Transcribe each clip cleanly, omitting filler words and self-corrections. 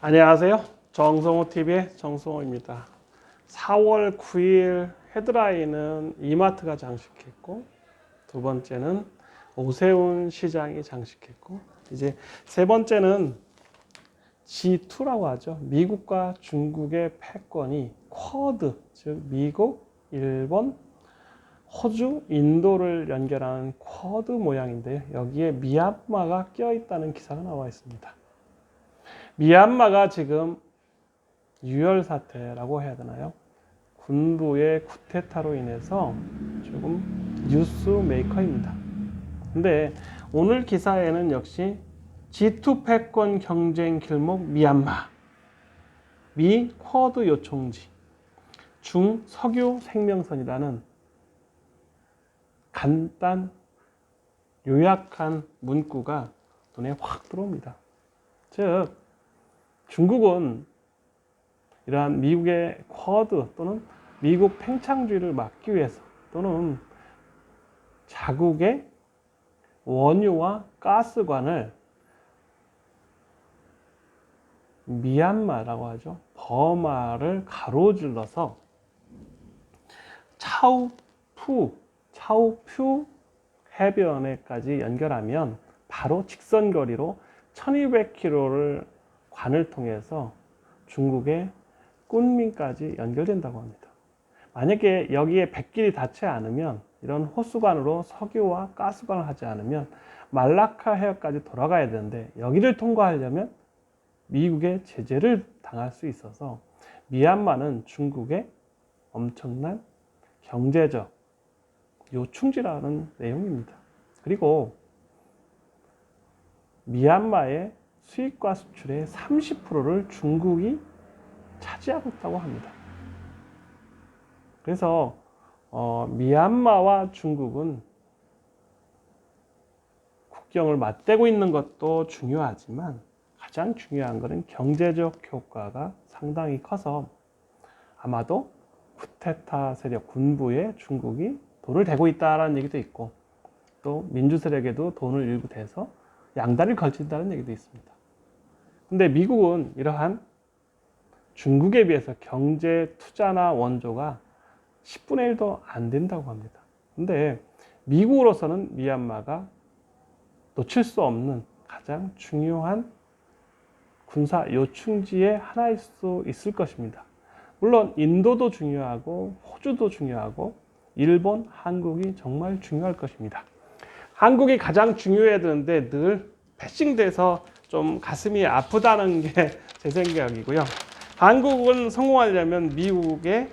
안녕하세요. 정성호TV의 정성호입니다. 4월 9일 헤드라인은 이마트가 장식했고, 두 번째는 오세훈 시장이 장식했고, 이제 세 번째는 G2라고 하죠. 미국과 중국의 패권이 쿼드, 즉 미국, 일본, 호주, 인도를 연결하는 쿼드 모양인데요. 여기에 미얀마가 껴있다는 기사가 나와 있습니다. 미얀마가 지금 유혈 사태라고 해야 되나요? 군부의 쿠데타로 인해서 조금 뉴스 메이커입니다. 근데 오늘 기사에는 역시 G2 패권 경쟁 길목 미얀마, 미 쿼드 요청지, 중 석유 생명선이라는 간단 요약한 문구가 눈에 확 들어옵니다. 즉 중국은 이러한 미국의 쿼드 또는 미국 팽창주의를 막기 위해서 또는 자국의 원유와 가스관을 미얀마라고 하죠. 버마를 가로질러서 차우퓨 해변에까지 연결하면 바로 직선거리로 1200km를 관을 통해서 중국의 꾼민까지 연결된다고 합니다. 만약에 여기에 백길이 닿지 않으면, 이런 호수관으로 석유와 가스관을 하지 않으면 말라카 해협까지 돌아가야 되는데, 여기를 통과하려면 미국의 제재를 당할 수 있어서 미얀마는 중국의 엄청난 경제적 요충지라는 내용입니다. 그리고 미얀마의 수입과 수출의 30%를 중국이 차지하고 있다고 합니다. 그래서 미얀마와 중국은 국경을 맞대고 있는 것도 중요하지만 가장 중요한 것은 경제적 효과가 상당히 커서 아마도 쿠데타 세력 군부에 중국이 돈을 대고 있다는 얘기도 있고, 또 민주 세력에도 돈을 일부 대서 양다리를 걸친다는 얘기도 있습니다. 근데 미국은 이러한 중국에 비해서 경제 투자나 원조가 10분의 1도 안 된다고 합니다. 근데 미국으로서는 미얀마가 놓칠 수 없는 가장 중요한 군사 요충지의 하나일 수 있을 것입니다. 물론 인도도 중요하고 호주도 중요하고 일본, 한국이 정말 중요할 것입니다. 한국이 가장 중요해야 되는데 늘 패싱돼서 좀 가슴이 아프다는 게 제 생각이고요. 한국은 성공하려면 미국의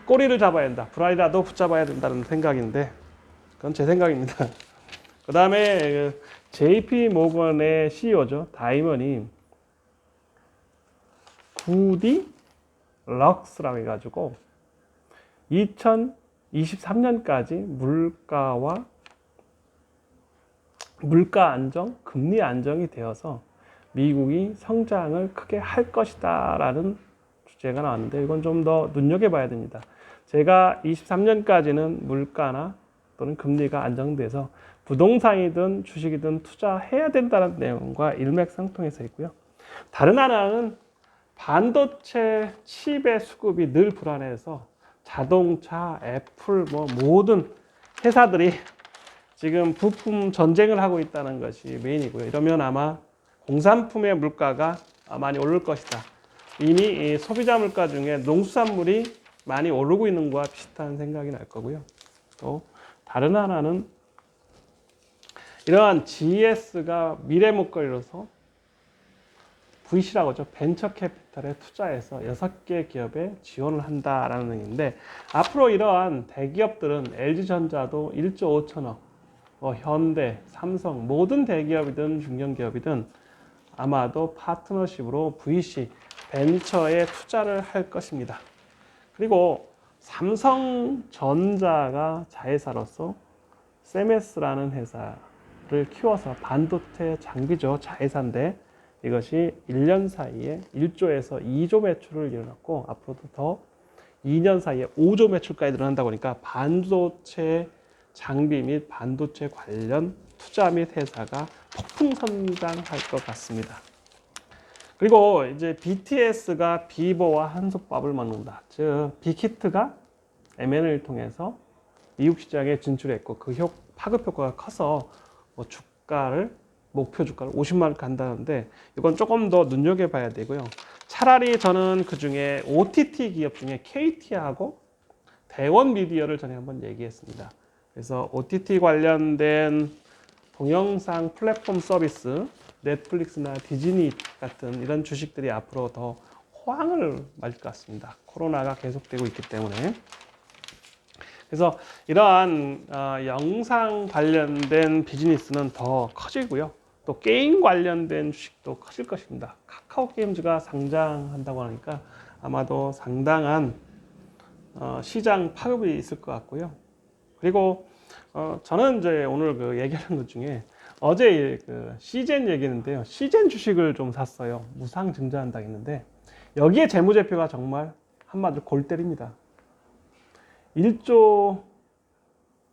꼬리를 잡아야 된다. 불알이라도 붙잡아야 된다는 생각인데, 그건 제 생각입니다. 그 다음에 JP 모건의 CEO죠. 다이먼이 구디 럭스라고 해가지고 2023년까지 물가 안정, 금리 안정이 되어서 미국이 성장을 크게 할 것이다 라는 주제가 나왔는데, 이건 좀 더 눈여겨봐야 됩니다. 제가 23년까지는 물가나 또는 금리가 안정돼서 부동산이든 주식이든 투자해야 된다는 내용과 일맥상통해서 있고요. 다른 하나는 반도체 칩의 수급이 늘 불안해서 자동차, 애플, 모든 회사들이 지금 부품 전쟁을 하고 있다는 것이 메인이고요. 이러면 아마 공산품의 물가가 많이 오를 것이다. 이미 소비자 물가 중에 농수산물이 많이 오르고 있는 것과 비슷한 생각이 날 거고요. 또 다른 하나는 이러한 GS가 미래 먹거리로서 VC라고 하죠. 벤처 캐피탈에 투자해서 6개 기업에 지원을 한다라는 얘기인데, 앞으로 이러한 대기업들은 LG전자도 1조 5천억, 현대, 삼성, 모든 대기업이든 중견기업이든 아마도 파트너십으로 VC, 벤처에 투자를 할 것입니다. 그리고 삼성전자가 자회사로서 세메스라는 회사를 키워서 반도체 장비죠. 자회사인데 이것이 1년 사이에 1조에서 2조 매출을 일어났고, 앞으로도 더 2년 사이에 5조 매출까지 늘어난다고 하니까 반도체 장비 및 반도체 관련 투자 및 회사가 폭풍 성장할 것 같습니다. 그리고 이제 BTS가 비버와 한솥밥을 먹는다. 즉 빅히트가 M&A를 통해서 미국 시장에 진출했고 그 파급 효과가 커서 뭐 주가를 목표 주가를 50만 원 간다는데 이건 조금 더 눈여겨봐야 되고요. 차라리 저는 그 중에 OTT 기업 중에 KT하고 대원 미디어를 전에 한번 얘기했습니다. 그래서 OTT 관련된 동영상 플랫폼 서비스, 넷플릭스나 디즈니 같은 이런 주식들이 앞으로 더 호황을 맞을 것 같습니다. 코로나가 계속되고 있기 때문에. 그래서 이러한 영상 관련된 비즈니스는 더 커지고요. 또 게임 관련된 주식도 커질 것입니다. 카카오 게임즈가 상장한다고 하니까 아마도 상당한 시장 파급이 있을 것 같고요. 그리고 저는 이제 오늘 그 얘기하는 것 중에 어제 그 시젠 얘기했는데요. 시젠 주식을 좀 샀어요. 무상 증자한다 했는데 여기에 재무제표가 정말 한마디로 골 때립니다. 1조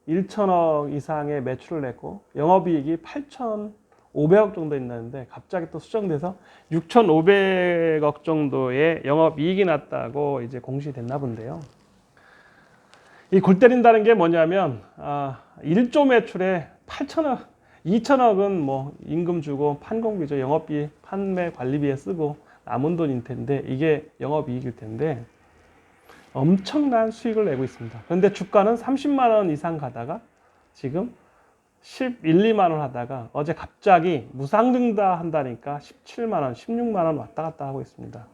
1천억 이상의 매출을 냈고 영업이익이 8,500억 정도 있는데 갑자기 또 수정돼서 6,500억 정도의 영업이익이 났다고 이제 공시됐나 본데요. 이 골 때린다는 게 뭐냐면 1조 매출에 8천억, 2천억은 뭐 임금 주고 판공비죠. 영업비, 판매 관리비에 쓰고 남은 돈일 텐데 이게 영업이익일 텐데 엄청난 수익을 내고 있습니다. 그런데 주가는 30만 원 이상 가다가 지금 11, 2만 원 하다가 어제 갑자기 무상증자 한다니까 17만 원, 16만 원 왔다 갔다 하고 있습니다.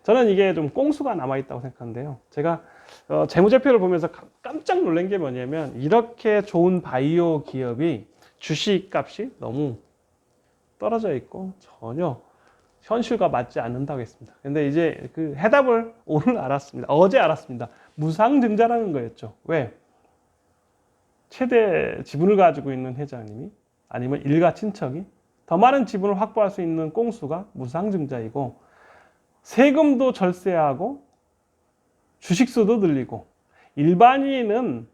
저는 이게 좀 꽁수가 남아있다고 생각하는데요. 제가 재무제표를 보면서 깜짝 놀란 게 뭐냐면 이렇게 좋은 바이오 기업이 주식값이 너무 떨어져 있고 전혀 현실과 맞지 않는다고 했습니다. 근데 이제 그 해답을 오늘 알았습니다. 어제 알았습니다. 무상증자라는 거였죠. 왜? 최대 지분을 가지고 있는 회장님이 아니면 일가 친척이 더 많은 지분을 확보할 수 있는 꽁수가 무상증자이고 세금도 절세하고 주식수도 늘리고 일반인은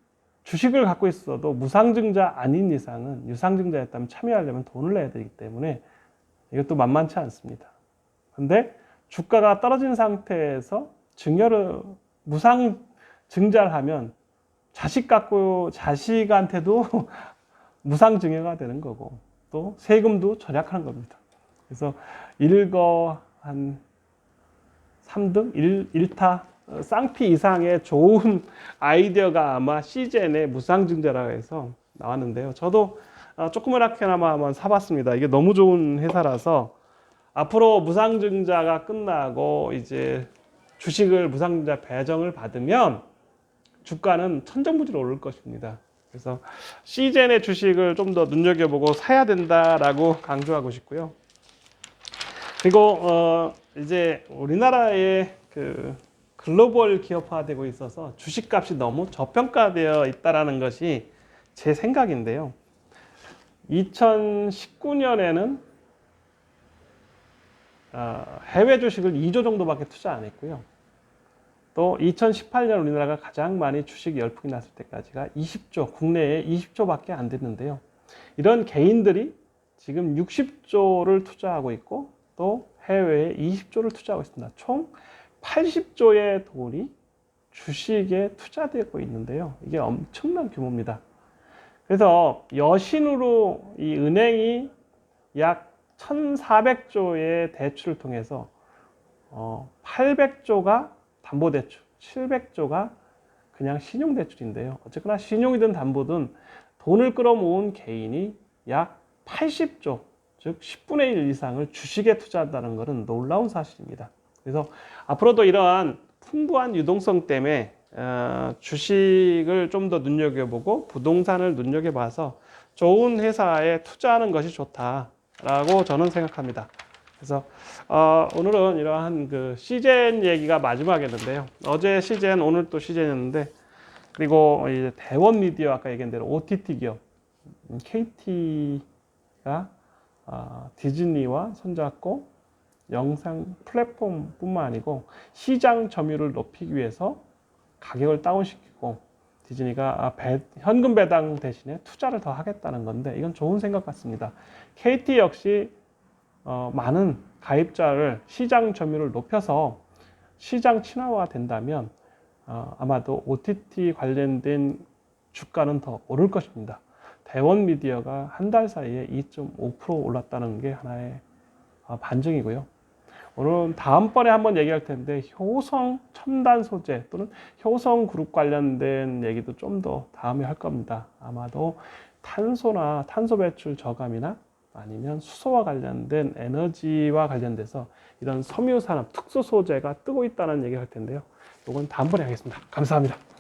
주식을 갖고 있어도 무상증자 아닌 이상은 유상증자였다면 참여하려면 돈을 내야 되기 때문에 이것도 만만치 않습니다. 근데 주가가 떨어진 상태에서 무상증자를 하면 자식한테도 무상증여가 되는 거고 또 세금도 절약하는 겁니다. 그래서 일거 한 3등, 1타 쌍피 이상의 좋은 아이디어가 아마 시젠의 무상증자라고 해서 나왔는데요. 저도 조그맣게나마 한번 사봤습니다. 이게 너무 좋은 회사라서 앞으로 무상증자가 끝나고 이제 주식을 무상증자 배정을 받으면 주가는 천정부지로 오를 것입니다. 그래서 시젠의 주식을 좀 더 눈여겨보고 사야 된다라고 강조하고 싶고요. 그리고 이제 우리나라의 그 글로벌 기업화되고 있어서 주식값이 너무 저평가되어 있다라는 것이 제 생각인데요. 2019년에는 해외 주식을 2조 정도밖에 투자 안 했고요. 또 2018년 우리나라가 가장 많이 주식 열풍이 났을 때까지가 20조, 국내에 20조밖에 안 됐는데요. 이런 개인들이 지금 60조를 투자하고 있고 또 해외에 20조를 투자하고 있습니다. 총 80조의 돈이 주식에 투자되고 있는데요. 이게 엄청난 규모입니다. 그래서 여신으로 이 은행이 약 1,400조의 대출을 통해서 800조가 담보대출, 700조가 그냥 신용대출인데요. 어쨌거나 신용이든 담보든 돈을 끌어모은 개인이 약 80조, 즉 10분의 1 이상을 주식에 투자한다는 것은 놀라운 사실입니다. 그래서 앞으로도 이러한 풍부한 유동성 때문에 주식을 좀 더 눈여겨보고 부동산을 눈여겨봐서 좋은 회사에 투자하는 것이 좋다라고 저는 생각합니다. 그래서 오늘은 이러한 그 시젠 얘기가 마지막이었는데요. 어제 시젠, 오늘 또 시젠이었는데 그리고 이제 대원 미디어 아까 얘기한 대로 OTT 기업 KT가 디즈니와 손잡고 영상 플랫폼뿐만 아니고 시장 점유율을 높이기 위해서 가격을 다운시키고 디즈니가 현금 배당 대신에 투자를 더 하겠다는 건데 이건 좋은 생각 같습니다. KT 역시 많은 가입자를 시장 점유율을 높여서 시장 친화화가 된다면 아마도 OTT 관련된 주가는 더 오를 것입니다. 대원 미디어가 한 달 사이에 2.5% 올랐다는 게 하나의 반증이고요. 오늘은 다음번에 한번 얘기할 텐데 효성 첨단 소재 또는 효성 그룹 관련된 얘기도 좀 더 다음에 할 겁니다. 아마도 탄소나 탄소 배출 저감이나 아니면 수소와 관련된 에너지와 관련돼서 이런 섬유 산업 특수 소재가 뜨고 있다는 얘기를 할 텐데요. 이건 다음번에 하겠습니다. 감사합니다.